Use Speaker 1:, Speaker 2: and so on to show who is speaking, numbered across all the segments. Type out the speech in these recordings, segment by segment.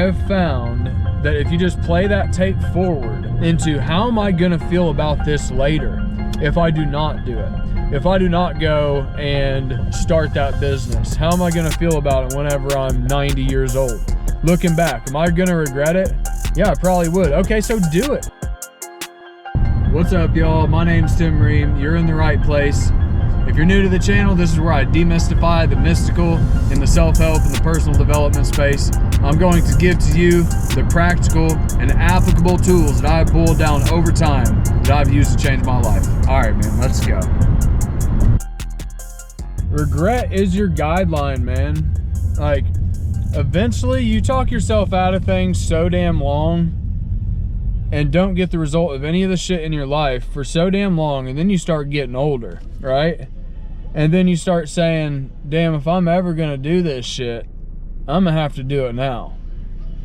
Speaker 1: have found that if you just play that tape forward into how am I gonna feel about this later if I do not do it? If I do not go and start that business, how am I gonna feel about it whenever I'm 90 years old? Looking back, am I gonna regret it? Yeah, I probably would. Okay, so do it. What's up, y'all? My name's Tim Ream. You're in the right place. If you're new to the channel, this is where I demystify the mystical in the self-help and the personal development space. I'm going to give to you the practical and applicable tools that I've boiled down over time that I've used to change my life. All right, man, let's go. Regret is your guideline, man. Like, eventually you talk yourself out of things so damn long and don't get the result of any of the shit in your life for so damn long, and then you start getting older, right? And then you start saying, damn, if I'm ever gonna do this shit, I'm gonna have to do it now.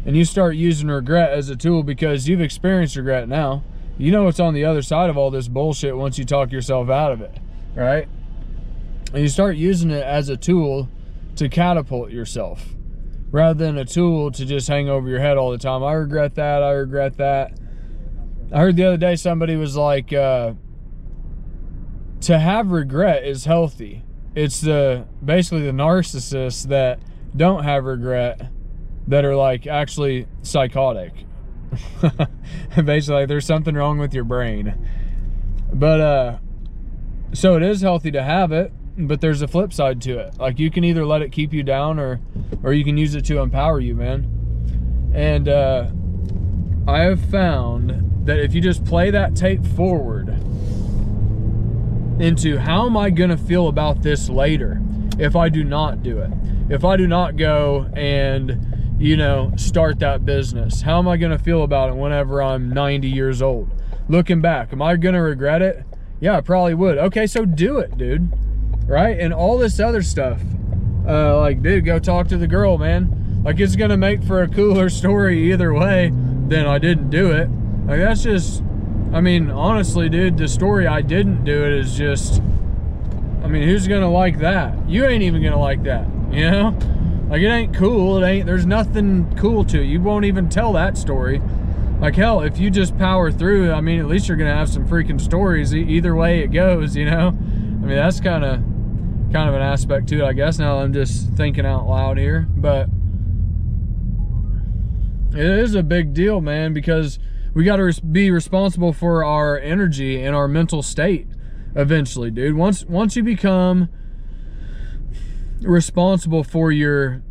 Speaker 1: And you start using regret as a tool because you've experienced regret now. You know what's on the other side of all this bullshit once you talk yourself out of it, right? And you start using it as a tool to catapult yourself rather than a tool to just hang over your head all the time. I regret that, I regret that. I heard the other day somebody was like, to have regret is healthy. It's basically the narcissists that don't have regret that are like actually psychotic. Basically, like, there's something wrong with your brain. But so it is healthy to have it, but there's a flip side to it. Like, you can either let it keep you down or you can use it to empower you, man. And I have found that if you just play that tape forward into how am I gonna feel about this later if I do not do it? If I do not go and, you know, start that business, how am I gonna feel about it whenever I'm 90 years old? Looking back, am I gonna regret it? Yeah, I probably would. Okay, so do it, dude. Right? And all this other stuff. Like, dude, go talk to the girl, man. Like, it's gonna make for a cooler story either way than I didn't do it. Like, that's just, I mean, honestly, dude, the story I didn't do it is just, I mean, who's gonna like that? You ain't even gonna like that, you know? Like, it ain't cool, there's nothing cool to it. You won't even tell that story. Like, hell, if you just power through, I mean, at least you're gonna have some freaking stories either way it goes, you know? I mean, that's kind of an aspect to it, I guess. Now I'm just thinking out loud here, but it is a big deal, man, because we got to be responsible for our energy and our mental state eventually, dude. Once you become responsible for your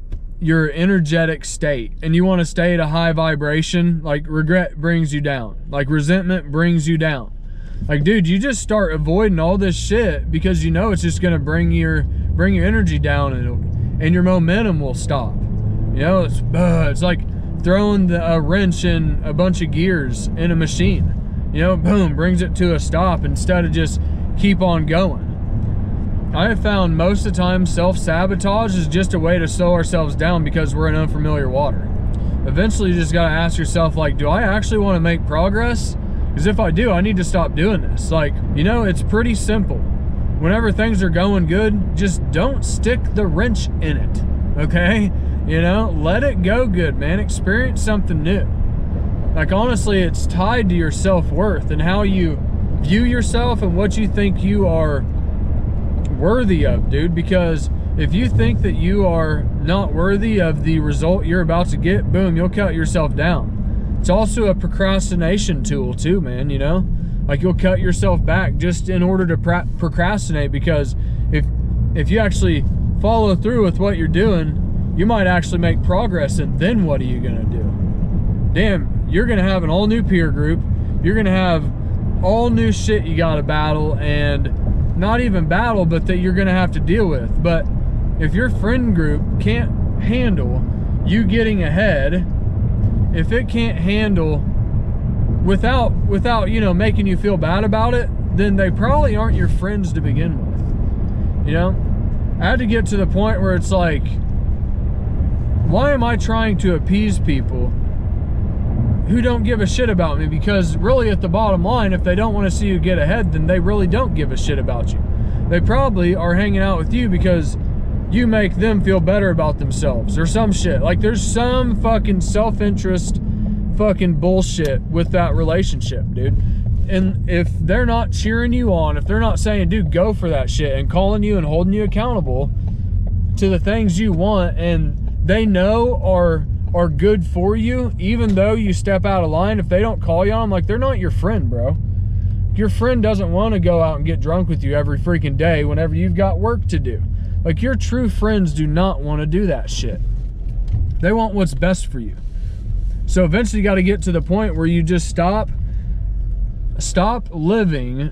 Speaker 1: energetic state and you want to stay at a high vibration, like, regret brings you down, like resentment brings you down. Like, dude, you just start avoiding all this shit because you know it's just gonna bring your energy down, and your momentum will stop. You know, it's like throwing a wrench in a bunch of gears in a machine. You know, boom, brings it to a stop instead of just keep on going. I have found most of the time self-sabotage is just a way to slow ourselves down because we're in unfamiliar water. Eventually you just gotta ask yourself, like, do I actually want to make progress? Because if I do, I need to stop doing this. Like, you know, it's pretty simple. Whenever things are going good, just don't stick the wrench in it, okay? You know, let it go good, man. Experience something new. Like, honestly, it's tied to your self-worth and how you view yourself and what you think you are worthy of, dude. Because if you think that you are not worthy of the result you're about to get, boom, you'll cut yourself down. It's also a procrastination tool too, man, you know? Like, you'll cut yourself back just in order to procrastinate, because if you actually follow through with what you're doing, you might actually make progress, and then what are you gonna do? Damn, you're gonna have an all new peer group. You're gonna have all new shit you gotta battle, and not even battle, but that you're gonna have to deal with. But if your friend group can't handle you getting ahead, if it can't handle without, you know, making you feel bad about it, then they probably aren't your friends to begin with. You know, I had to get to the point where it's like, why am I trying to appease people who don't give a shit about me? Because really, at the bottom line, if they don't want to see you get ahead, then they really don't give a shit about you. They probably are hanging out with you because you make them feel better about themselves or some shit. Like there's some fucking self-interest fucking bullshit with that relationship, dude. And if they're not cheering you on, if they're not saying, dude, go for that shit, and calling you and holding you accountable to the things you want, and they know are good for you, even though you step out of line, if they don't call you on them, like, they're not your friend, bro. Your friend doesn't want to go out and get drunk with you every freaking day whenever you've got work to do. Like, your true friends do not want to do that shit. They want what's best for you. So eventually you got to get to the point where you just stop living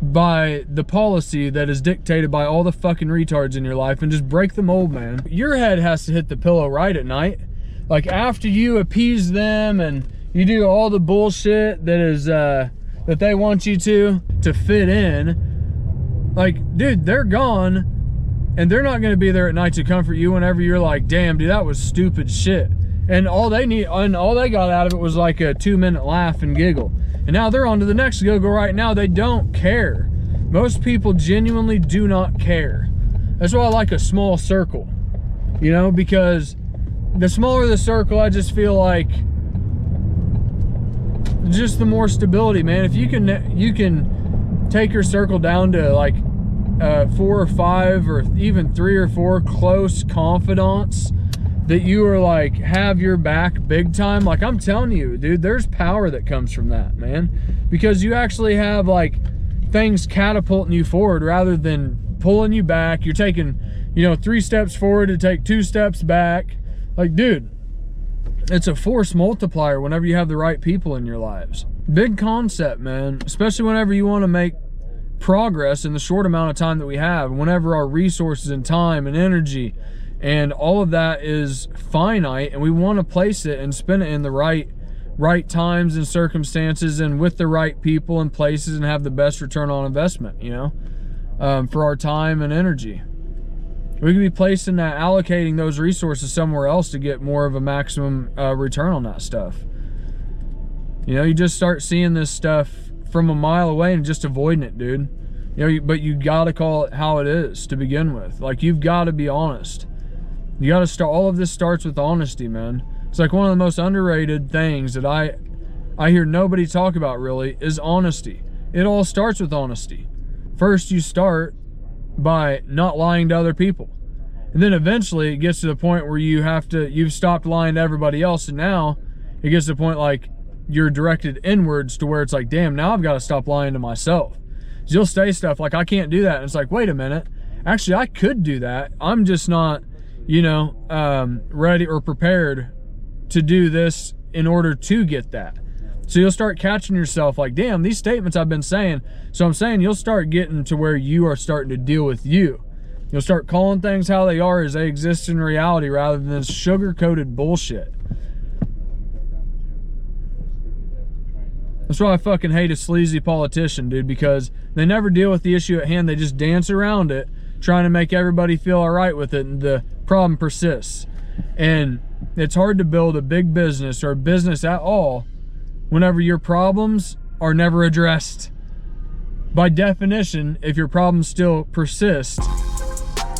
Speaker 1: by the policy that is dictated by all the fucking retards in your life and just break the mold, man. Your head has to hit the pillow right at night. Like, after you appease them and you do all the bullshit that is that they want you to fit in, like, dude, they're gone, and they're not going to be there at night to comfort you whenever you're like, damn, dude, that was stupid shit. And all they got out of it was like a 2-minute laugh and giggle. And now they're on to the next go right now. They don't care. Most people genuinely do not care. That's why I like a small circle, you know, because the smaller the circle, I just feel like just the more stability, man. If you can take your circle down to like 4 or 5 or even 3 or 4 close confidants that you are like, have your back big time. Like, I'm telling you, dude, there's power that comes from that, man. Because you actually have like things catapulting you forward rather than pulling you back. You're taking, you know, 3 steps forward to take 2 steps back. Like, dude, it's a force multiplier whenever you have the right people in your lives. Big concept, man. Especially whenever you want to make progress in the short amount of time that we have. Whenever our resources and time and energy and all of that is finite, and we want to place it and spend it in the right times and circumstances and with the right people and places and have the best return on investment, you know, for our time and energy. We could be placing that, allocating those resources somewhere else to get more of a maximum return on that stuff. You know, you just start seeing this stuff from a mile away and just avoiding it, dude. You know, but you got to call it how it is to begin with. Like, you've got to be honest. You got to start, all of this starts with honesty, man. It's like one of the most underrated things that I hear nobody talk about really is honesty. It all starts with honesty. First, you start by not lying to other people. And then eventually it gets to the point where you've stopped lying to everybody else, and now it gets to the point like you're directed inwards to where it's like, damn, now I've got to stop lying to myself. So you'll say stuff like, I can't do that. And it's like, wait a minute, actually I could do that. I'm just not, you know, ready or prepared to do this in order to get that. So you'll start catching yourself like, damn, these statements I've been saying. So I'm saying you'll start getting to where you are starting to deal with you. You'll start calling things how they are as they exist in reality rather than this sugar-coated bullshit. That's why I fucking hate a sleazy politician, dude, because they never deal with the issue at hand. They just dance around it, trying to make everybody feel all right with it, and the problem persists. And it's hard to build a big business or a business at all whenever your problems are never addressed. By definition, if your problems still persist,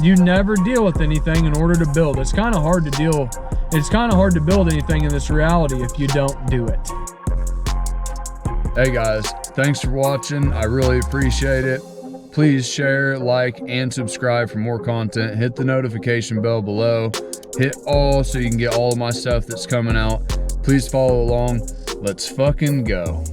Speaker 1: you never deal with anything in order to build. It's kind of hard to build anything in this reality if you don't do it. Hey guys, thanks for watching. I really appreciate it. Please share, like, and subscribe for more content. Hit the notification bell below. Hit all so you can get all of my stuff that's coming out. Please follow along. Let's fucking go.